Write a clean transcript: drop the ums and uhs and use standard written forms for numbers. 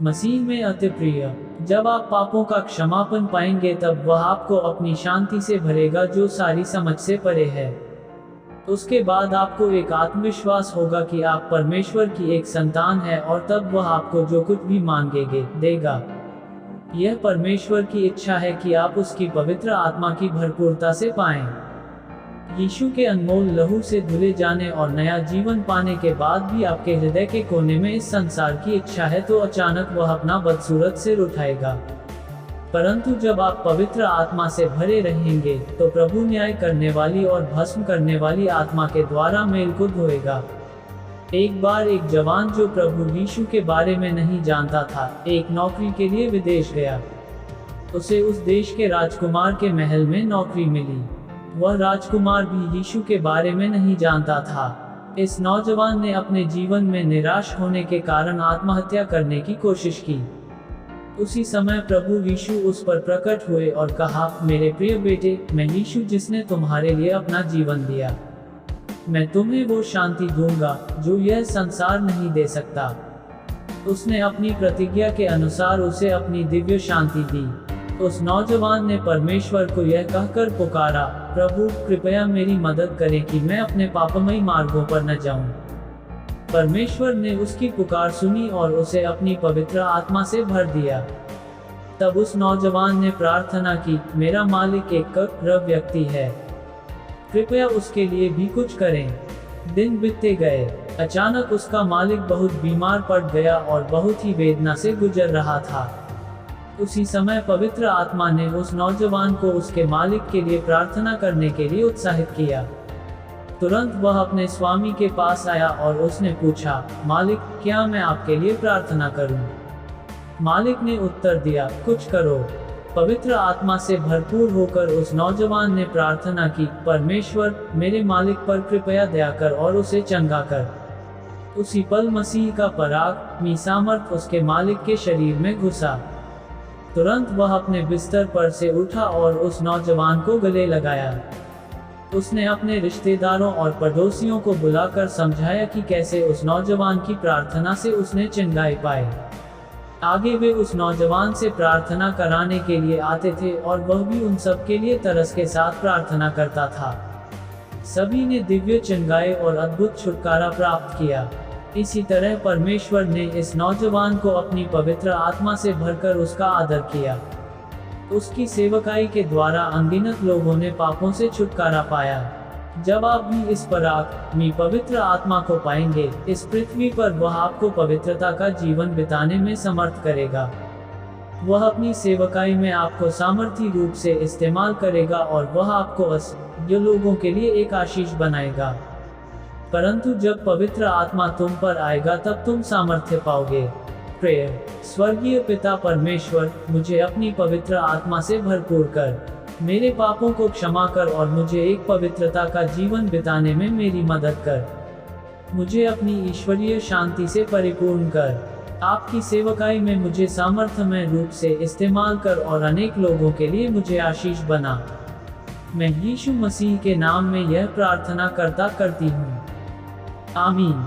मसीह में अति प्रिय, जब आप पापों का क्षमापन पाएंगे तब वह आपको अपनी शांति से भरेगा जो सारी समझ से परे है। उसके बाद आपको एक आत्मविश्वास होगा कि आप परमेश्वर की एक संतान है और तब वह आपको जो कुछ भी मांगेंगे देगा। यह परमेश्वर की इच्छा है कि आप उसकी पवित्र आत्मा की भरपूरता से पाएं। यीशु के अनमोल लहू से धुले जाने और नया जीवन पाने के बाद भी आपके हृदय के कोने में इस संसार की इच्छा है तो अचानक वह अपना बदसूरत सिर उठाएगा। परंतु जब आप पवित्र आत्मा से भरे रहेंगे तो प्रभु न्याय करने वाली और भस्म करने वाली आत्मा के द्वारा मेल को धोएगा। एक बार एक जवान जो प्रभु यीशु के बारे में नहीं जानता था, एक नौकरी के लिए विदेश गया। उसे उस देश के राजकुमार के महल में नौकरी मिली। वह राजकुमार भी यीशु के बारे में नहीं जानता था। इस नौजवान ने अपने जीवन में निराश होने के कारण आत्महत्या करने की कोशिश की। उसी समय प्रभु यीशु उस पर प्रकट हुए और कहा, मेरे प्रिय बेटे, मैं यीशु जिसने तुम्हारे लिए अपना जीवन दिया, मैं तुम्हें वो शांति दूंगा जो यह संसार नहीं दे सकता। उसने अपनी प्रतिज्ञा के अनुसार उसे अपनी दिव्य शांति दी। उस नौजवान ने परमेश्वर को यह कहकर पुकारा, प्रभु कृपया मेरी मदद करें कि मैं अपने पापमयी मार्गों पर न जाऊं। परमेश्वर ने उसकी पुकार सुनी और उसे अपनी पवित्र आत्मा से भर दिया। तब उस नौजवान ने प्रार्थना की, मेरा मालिक एक कर व्यक्ति है, कृपया उसके लिए भी कुछ करें। दिन बीतते गए। अचानक उसका मालिक बहुत बीमार पड़ गया और बहुत ही वेदना से गुजर रहा था। उसी समय पवित्र आत्मा ने उस नौजवान को उसके मालिक के लिए प्रार्थना करने के लिए उत्साहित किया। तुरंत वह अपने स्वामी के पास आया और उसने पूछा, मालिक क्या मैं आपके लिए प्रार्थना करूं? मालिक ने उत्तर दिया, कुछ करो। पवित्र आत्मा से भरपूर होकर उस नौजवान ने प्रार्थना की, परमेश्वर मेरे मालिक पर कृपया दया कर और उसे चंगा कर। उसी पल मसीह का पराग सामर्थ उसके मालिक के शरीर में घुसा। तुरंत वह अपने बिस्तर पर से उठा और उस नौजवान को गले लगाया। उसने अपने रिश्तेदारों और पड़ोसियों को बुलाकर समझाया कि कैसे उस नौजवान की प्रार्थना से उसने चंगाई पाई। आगे वे उस नौजवान से प्रार्थना कराने के लिए आते थे और वह भी उन सब के लिए तरस के साथ प्रार्थना करता था। सभी ने दिव्य चंगाई और अद्भुत छुटकारा प्राप्त किया। इसी तरह परमेश्वर ने इस नौजवान को अपनी पवित्र आत्मा से भरकर उसका आदर किया। उसकी सेवकाई के द्वारा अनगिनत लोगों ने पापों से छुटकारा पाया। जब आप भी इस पराग पवित्र आत्मा को पाएंगे, इस पृथ्वी पर वह आपको पवित्रता का जीवन बिताने में समर्थ करेगा। वह अपनी सेवकाई में आपको सामर्थी रूप से इस्तेमाल करेगा और वह आपको असंख्य लोगों के लिए एक आशीष बनाएगा। परंतु जब पवित्र आत्मा तुम पर आएगा तब तुम सामर्थ्य पाओगे। प्रेयर। स्वर्गीय पिता परमेश्वर, मुझे अपनी पवित्र आत्मा से भरपूर कर, मेरे पापों को क्षमा कर और मुझे एक पवित्रता का जीवन बिताने में मेरी मदद कर। मुझे अपनी ईश्वरीय शांति से परिपूर्ण कर। आपकी सेवकाई में मुझे सामर्थ्यमय रूप से इस्तेमाल कर और अनेक लोगों के लिए मुझे आशीष बना। मैं यीशु मसीह के नाम में यह प्रार्थना करती हूँ। आमीन।